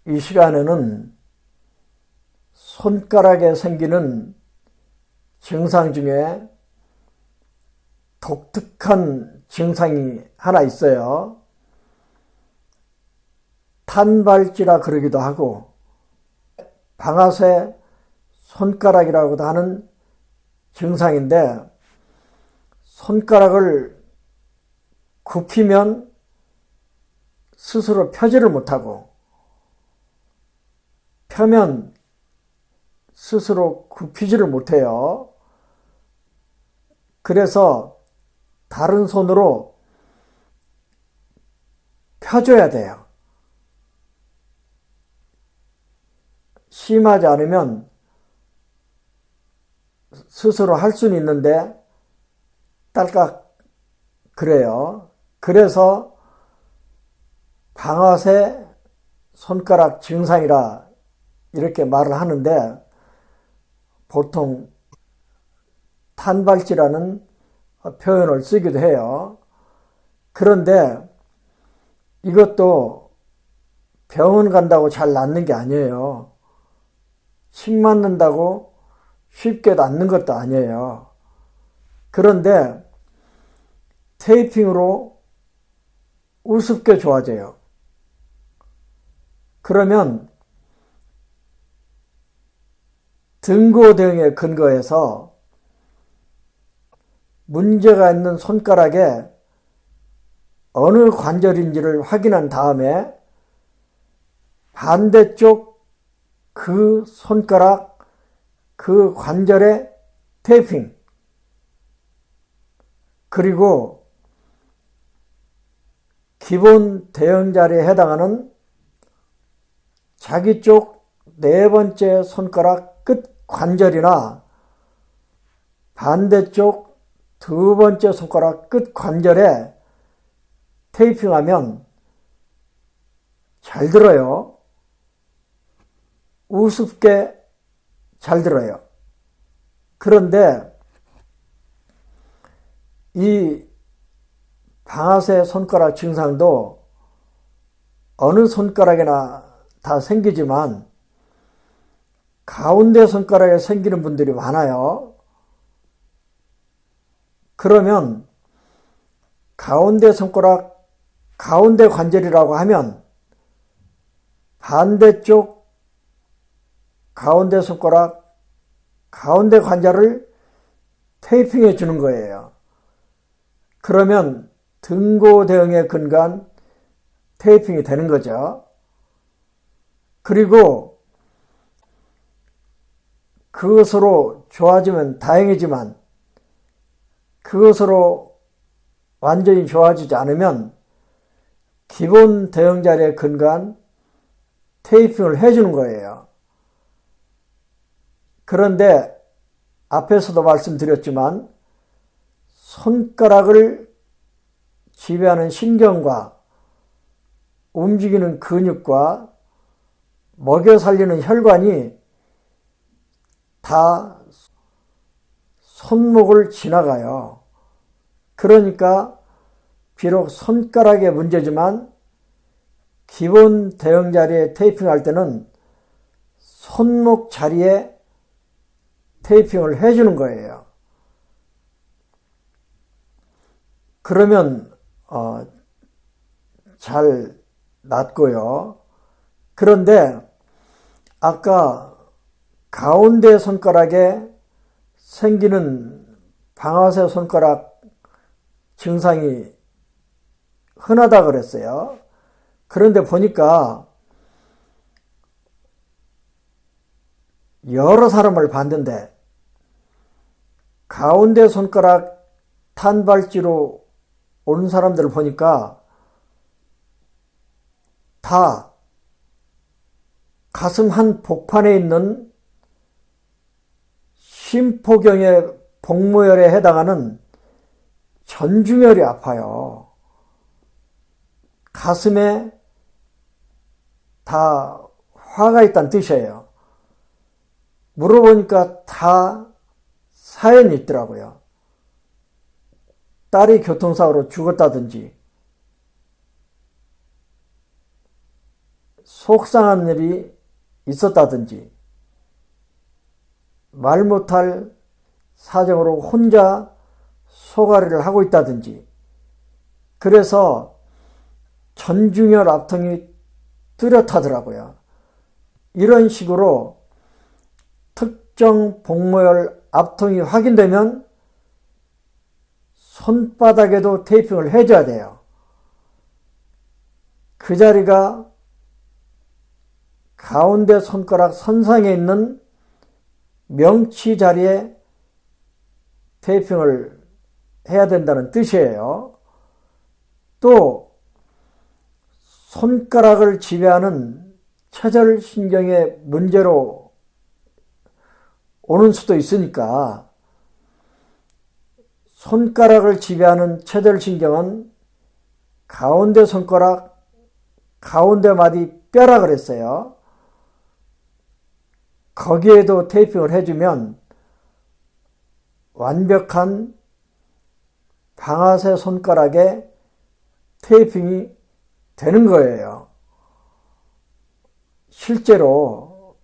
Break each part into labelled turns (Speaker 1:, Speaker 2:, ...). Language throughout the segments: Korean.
Speaker 1: 이 시간에는 손가락에 생기는 증상 중에 독특한 증상이 하나 있어요. 탄발지라 그러기도 하고 방아쇠 손가락이라고도 하는 증상인데, 손가락을 굽히면 스스로 펴지를 못하고 펴면 스스로 굽히지를 못해요. 그래서 다른 손으로 펴줘야 돼요. 심하지 않으면 스스로 할 수는 있는데 딸깍 그래요. 그래서 방아쇠 손가락 증상이라 이렇게 말을 하는데, 보통 탄발지라는 표현을 쓰기도 해요. 그런데 이것도 병원 간다고 잘 낫는 게 아니에요. 침 맞는다고 쉽게 낫는 것도 아니에요. 그런데 테이핑으로 우습게 좋아져요. 그러면 등고등에 근거해서 문제가 있는 손가락에 어느 관절인지를 확인한 다음에 반대쪽 그 손가락 그 관절에 테이핑, 그리고 기본 대형 자리에 해당하는 자기 쪽 네 번째 손가락 끝 관절이나 반대쪽 두 번째 손가락 끝 관절에 테이핑하면 잘 들어요. 우습게 잘 들어요. 그런데 이 방아쇠 손가락 증상도 어느 손가락에나 다 생기지만 가운데 손가락에 생기는 분들이 많아요. 그러면 가운데 손가락 가운데 관절이라고 하면 반대쪽 가운데 손가락 가운데 관절을 테이핑해 주는 거예요. 그러면 등고대응에 근간 테이핑이 되는 거죠. 그리고 그것으로 좋아지면 다행이지만 그것으로 완전히 좋아지지 않으면 기본 대응 자리에 근간 테이핑을 해주는 거예요. 그런데 앞에서도 말씀드렸지만 손가락을 지배하는 신경과 움직이는 근육과 먹여 살리는 혈관이 다 손목을 지나가요. 그러니까 비록 손가락의 문제지만 기본 대응 자리에 테이핑할 때는 손목 자리에 테이핑을 해주는 거예요. 그러면 잘 낫고요. 그런데 아까 가운데 손가락에 생기는 방아쇠 손가락 증상이 흔하다 그랬어요. 그런데 보니까 여러 사람을 봤는데 가운데 손가락 탄발지로 오는 사람들을 보니까 다 가슴 한 복판에 있는 심포경의 복모혈에 해당하는 전중혈이 아파요. 가슴에 다 화가 있다는 뜻이에요. 물어보니까 다 사연이 있더라고요. 딸이 교통사고로 죽었다든지 속상한 일이 있었다든지 말 못할 사정으로 혼자 소가리를 하고 있다든지 그래서 전중열 압통이 뚜렷하더라고요. 이런 식으로 특정 복모열 압통이 확인되면 손바닥에도 테이핑을 해줘야 돼요. 그 자리가 가운데 손가락 선상에 있는 명치 자리에 테이핑을 해야 된다는 뜻이에요. 또 손가락을 지배하는 체절신경의 문제로 오는 수도 있으니까 손가락을 지배하는 체절신경은 가운데 손가락, 가운데 마디 뼈라 그랬어요. 거기에도 테이핑을 해주면 완벽한 방아쇠 손가락에 테이핑이 되는 거예요. 실제로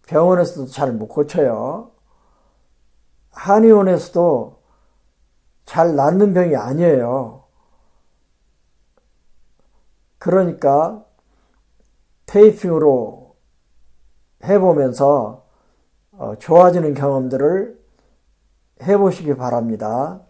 Speaker 1: 병원에서도 잘 못 고쳐요. 한의원에서도 잘 낫는 병이 아니에요. 그러니까 테이핑으로 해보면서 좋아지는 경험들을 해보시기 바랍니다.